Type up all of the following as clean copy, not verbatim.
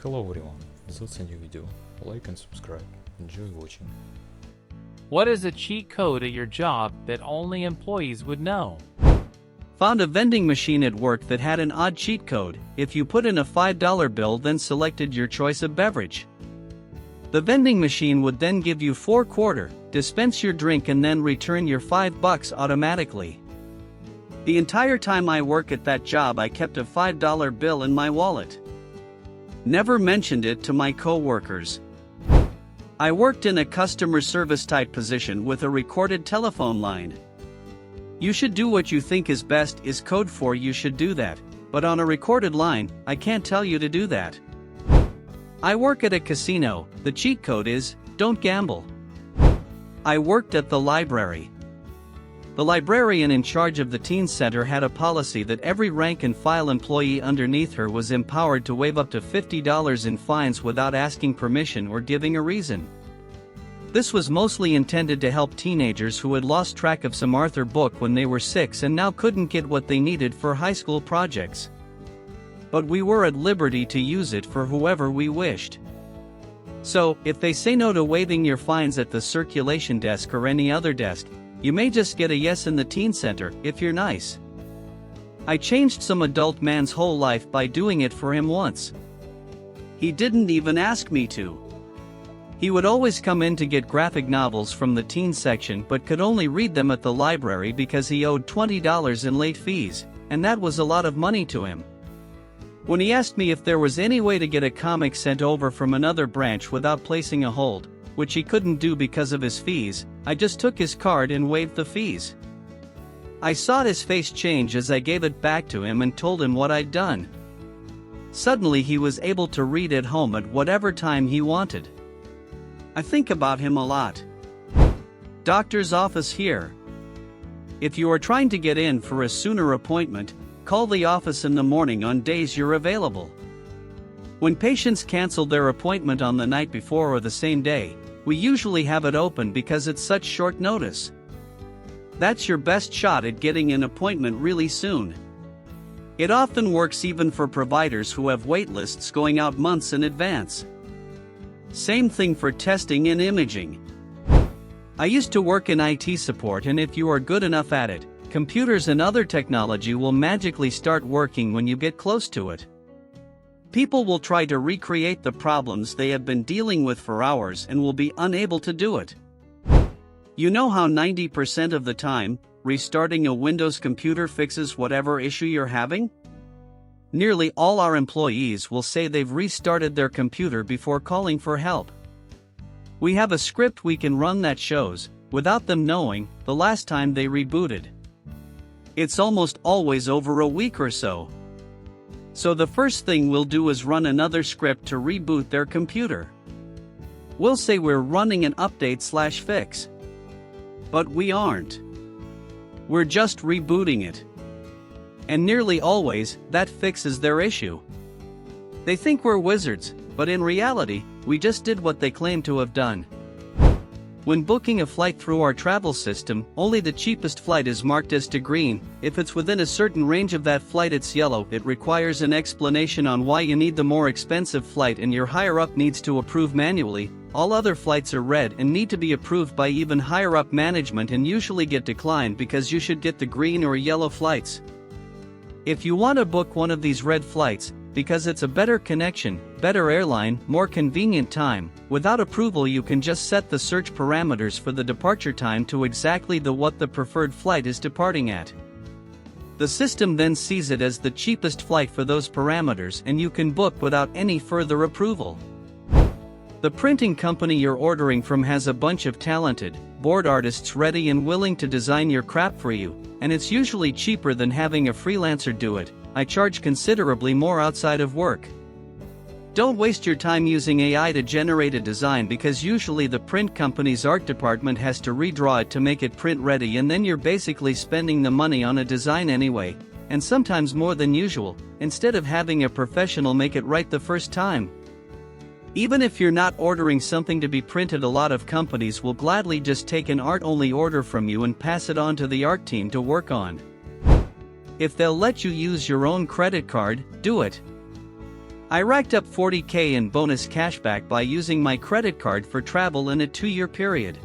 Hello everyone, that's a new video. Like and subscribe. Enjoy watching. What is a cheat code at your job that only employees would know? Found a vending machine at work that had an odd cheat code. If you put in a $5 bill then selected your choice of beverage, the vending machine would then give you 4/4, dispense your drink and then return your $5 automatically. The entire time I work at that job I kept a $5 bill in my wallet. Never mentioned it to my co-workers. I worked in a customer service type position with a recorded telephone line. You should do what you think is best is code for you should do that, but on a recorded line, I can't tell you to do that. I work at a casino, the cheat code is, don't gamble. I worked at the library. The librarian in charge of the teen center had a policy that every rank and file employee underneath her was empowered to waive up to $50 in fines without asking permission or giving a reason. This was mostly intended to help teenagers who had lost track of some Arthur book when they were 6 and now couldn't get what they needed for high school projects. But we were at liberty to use it for whoever we wished. So, if they say no to waiving your fines at the circulation desk or any other desk, you may just get a yes in the teen center, if you're nice. I changed some adult man's whole life by doing it for him once. He didn't even ask me to. He would always come in to get graphic novels from the teen section but could only read them at the library because he owed $20 in late fees, and that was a lot of money to him. When he asked me if there was any way to get a comic sent over from another branch without placing a hold, which he couldn't do because of his fees, I just took his card and waived the fees. I saw his face change as I gave it back to him and told him what I'd done. Suddenly he was able to read at home at whatever time he wanted. I think about him a lot. Doctor's office here. If you are trying to get in for a sooner appointment, call the office in the morning on days you're available. When patients cancel their appointment on the night before or the same day, we usually have it open because it's such short notice. That's your best shot at getting an appointment really soon. It often works even for providers who have wait lists going out months in advance. Same thing for testing and imaging. I used to work in IT support, and if you are good enough at it, computers and other technology will magically start working when you get close to it. People will try to recreate the problems they have been dealing with for hours and will be unable to do it. You know how 90% of the time, restarting a Windows computer fixes whatever issue you're having? Nearly all our employees will say they've restarted their computer before calling for help. We have a script we can run that shows, without them knowing, the last time they rebooted. It's almost always over a week or so. So the first thing we'll do is run another script to reboot their computer. We'll say we're running an update/fix. But we aren't. We're just rebooting it. And nearly always, that fixes their issue. They think we're wizards, but in reality, we just did what they claim to have done. When booking a flight through our travel system, only the cheapest flight is marked as to green. If it's within a certain range of that flight it's yellow. It requires an explanation on why you need the more expensive flight and your higher up needs to approve manually. All other flights are red and need to be approved by even higher up management and usually get declined because you should get the green or yellow flights. If you want to book one of these red flights, because it's a better connection, better airline, more convenient time, without approval you can just set the search parameters for the departure time to exactly what the preferred flight is departing at. The system then sees it as the cheapest flight for those parameters and you can book without any further approval. The printing company you're ordering from has a bunch of talented, bored artists ready and willing to design your crap for you, and it's usually cheaper than having a freelancer do it. I charge considerably more outside of work. Don't waste your time using AI to generate a design because usually the print company's art department has to redraw it to make it print ready and then you're basically spending the money on a design anyway, and sometimes more than usual, instead of having a professional make it right the first time. Even if you're not ordering something to be printed, a lot of companies will gladly just take an art-only order from you and pass it on to the art team to work on. If they'll let you use your own credit card, do it. I racked up $40K in bonus cashback by using my credit card for travel in a 2-year period.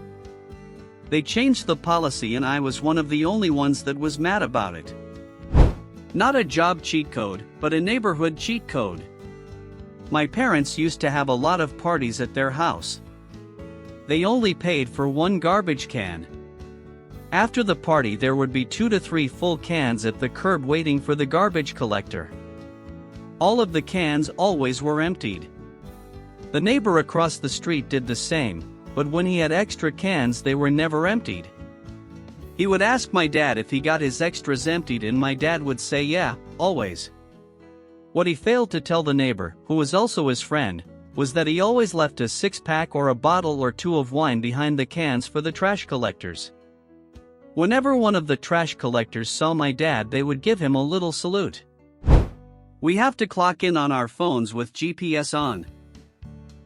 They changed the policy and I was one of the only ones that was mad about it. Not a job cheat code, but a neighborhood cheat code. My parents used to have a lot of parties at their house. They only paid for one garbage can. After the party there would be 2 to 3 full cans at the curb waiting for the garbage collector. All of the cans always were emptied. The neighbor across the street did the same, but when he had extra cans they were never emptied. He would ask my dad if he got his extras emptied and my dad would say yeah, always. What he failed to tell the neighbor, who was also his friend, was that he always left a 6-pack or a bottle or 2 of wine behind the cans for the trash collectors. Whenever one of the trash collectors saw my dad they would give him a little salute. We have to clock in on our phones with GPS on.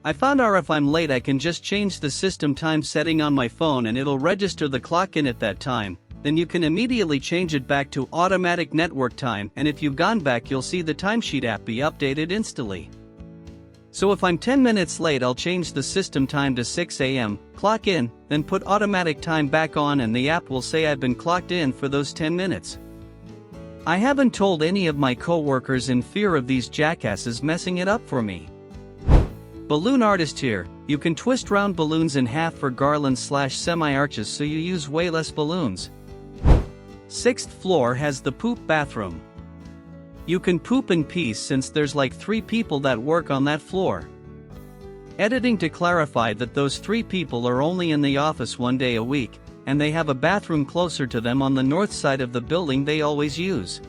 I found out if I'm late I can just change the system time setting on my phone and it'll register the clock in at that time, then you can immediately change it back to automatic network time and if you've gone back you'll see the timesheet app be updated instantly. So if I'm 10 minutes late I'll change the system time to 6 AM, clock in, then put automatic time back on and the app will say I've been clocked in for those 10 minutes. I haven't told any of my co-workers in fear of these jackasses messing it up for me. Balloon artist here, you can twist round balloons in half for garlands/semi-arches so you use way less balloons. 6th floor has the poop bathroom. You can poop in peace since there's like 3 people that work on that floor. Editing to clarify that those 3 people are only in the office 1 day a week, and they have a bathroom closer to them on the north side of the building they always use.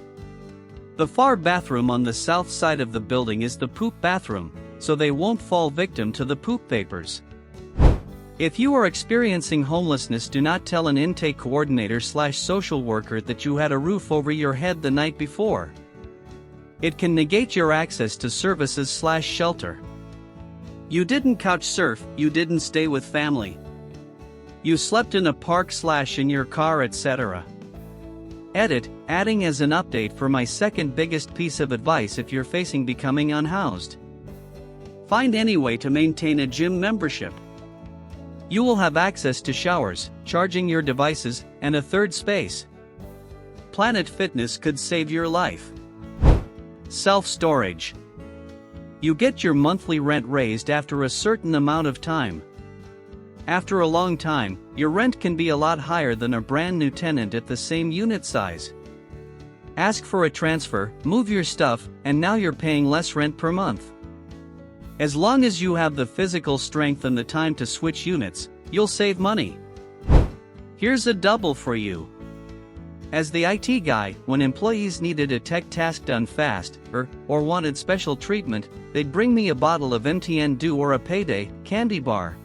The far bathroom on the south side of the building is the poop bathroom, so they won't fall victim to the poop vapors. If you are experiencing homelessness, do not tell an intake coordinator/social worker that you had a roof over your head the night before. It can negate your access to services/shelter. You didn't couch surf, you didn't stay with family. You slept in a park/in your car, etc. Edit, adding as an update for my second biggest piece of advice if you're facing becoming unhoused. Find any way to maintain a gym membership. You will have access to showers, charging your devices, and a third space. Planet Fitness could save your life. Self-storage. You get your monthly rent raised after a certain amount of time. After a long time, your rent can be a lot higher than a brand new tenant at the same unit size. Ask for a transfer, move your stuff, and now you're paying less rent per month. As long as you have the physical strength and the time to switch units, you'll save money. Here's a double for you. As the IT guy, when employees needed a tech task done fast, or wanted special treatment, they'd bring me a bottle of MTN Dew or a Payday candy bar.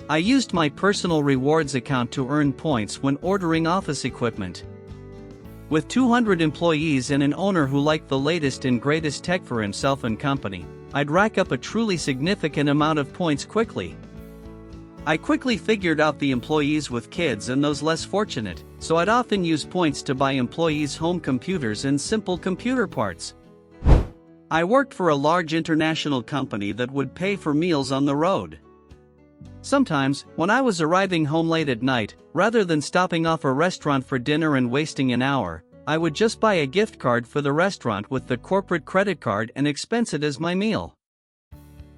I used my personal rewards account to earn points when ordering office equipment. With 200 employees and an owner who liked the latest and greatest tech for himself and company, I'd rack up a truly significant amount of points quickly. I quickly figured out the employees with kids and those less fortunate, so I'd often use points to buy employees home computers and simple computer parts. I worked for a large international company that would pay for meals on the road. Sometimes, when I was arriving home late at night, rather than stopping off a restaurant for dinner and wasting an hour, I would just buy a gift card for the restaurant with the corporate credit card and expense it as my meal.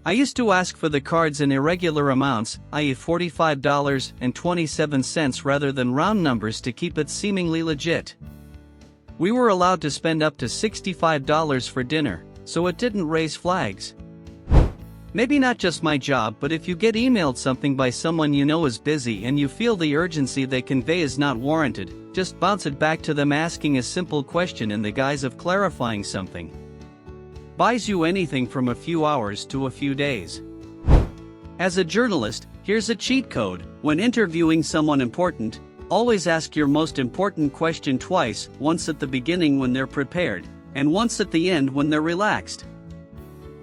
I used to ask for the cards in irregular amounts, i.e. $45.27 rather than round numbers to keep it seemingly legit. We were allowed to spend up to $65 for dinner, so it didn't raise flags. Maybe not just my job, but if you get emailed something by someone you know is busy and you feel the urgency they convey is not warranted, just bounce it back to them asking a simple question in the guise of clarifying something. Buys you anything from a few hours to a few days. As a journalist, here's a cheat code. When interviewing someone important, always ask your most important question twice, once at the beginning when they're prepared, and once at the end when they're relaxed.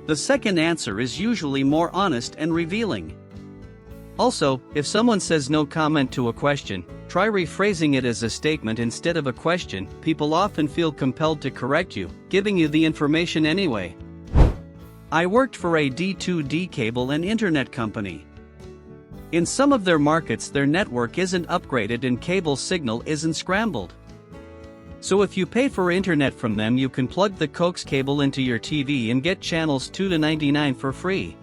The second answer is usually more honest and revealing. Also, if someone says no comment to a question, try rephrasing it as a statement instead of a question. People often feel compelled to correct you, giving you the information anyway. I worked for a D2D cable and internet company. In some of their markets their network isn't upgraded and cable signal isn't scrambled. So if you pay for internet from them you can plug the coax cable into your TV and get channels 2 to 99 for free.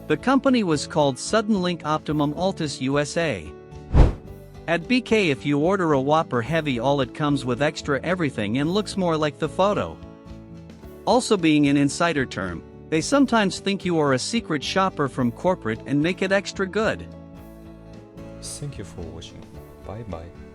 The company was called Suddenlink Optimum Altus USA. At BK if you order a Whopper Heavy all it comes with extra everything and looks more like the photo. Also being an insider term, they sometimes think you are a secret shopper from corporate and make it extra good. Thank you for watching. Bye bye.